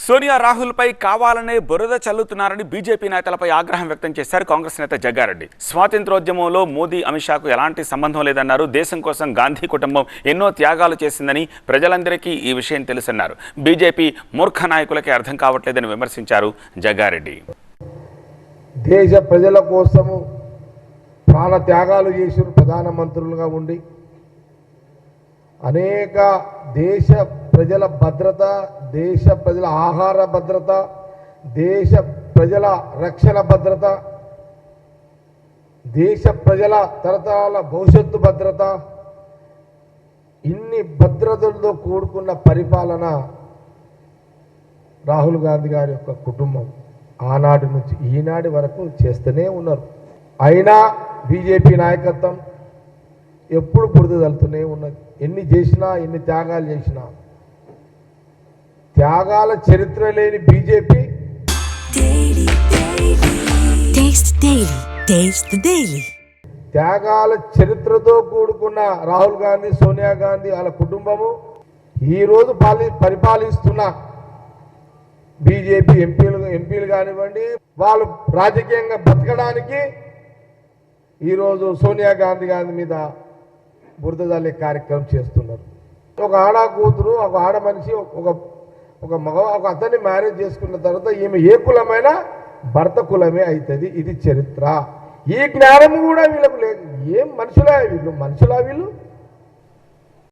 సోనియా రాహుల్పై కావాలనే బురద చల్లుతున్నారని బీజేపీ నేతలపై ఆగ్రహం వ్యక్తం చేశారు కాంగ్రెస్ నేత జగ్గారెడ్డి. స్వాతంత్రోద్యమంలో మోదీ అమిత్ షాకు ఎలాంటి సంబంధం లేదన్నారు. దేశం కోసం గాంధీ కుటుంబం ఎన్నో త్యాగాలు చేసిందని ప్రజలందరికీ ఈ విషయం తెలుసన్నారు. బీజేపీ మూర్ఖ నాయకులకే అర్థం కావట్లేదని విమర్శించారు జగ్గారెడ్డి. దేశ ప్రజల కోసము ప్రాణ త్యాగాలు చేసిన ప్రధానమంత్రులుగా ఉండి అనేక దేశ ప్రజల భద్రత, దేశ ప్రజల ఆహార భద్రత, దేశ ప్రజల రక్షణ భద్రత, దేశ ప్రజల తరతరాల భవిష్యత్తు భద్రత, ఇన్ని భద్రతలతో కూడుకున్న పరిపాలన రాహుల్ గాంధీ గారి యొక్క కుటుంబం ఆనాటి నుంచి ఈనాటి వరకు చేస్తూనే ఉన్నారు. అయినా బీజేపీ నాయకత్వం ఎప్పుడు బురదలుతూనే ఉన్నది. ఎన్ని చేసినా, ఎన్ని త్యాగాలు చేసినా, త్యాగాల చరిత్ర లేని బీజేపీ త్యాగాల చరిత్రతో కూడుకున్న రాహుల్ గాంధీ, సోనియా గాంధీ వాళ్ళ కుటుంబము ఈరోజు పరిపాలిస్తున్న బీజేపీ ఎంపీలు కానివ్వండి, వాళ్ళు రాజకీయంగా బతకడానికి ఈరోజు సోనియా గాంధీ మీద బురద జల్లే కార్యక్రమం చేస్తున్నారు. ఒక ఆడ కూతురు, ఒక ఆడ మనిషి, ఒక అతన్ని మ్యారేజ్ చేసుకున్న తర్వాత ఈమె ఏ కులమైనా భర్త కులమే అవుతుంది. ఇది చరిత్ర. ఈ జ్ఞానం కూడా వీళ్ళకు లేదు. ఏం మనుషులా వీళ్ళు?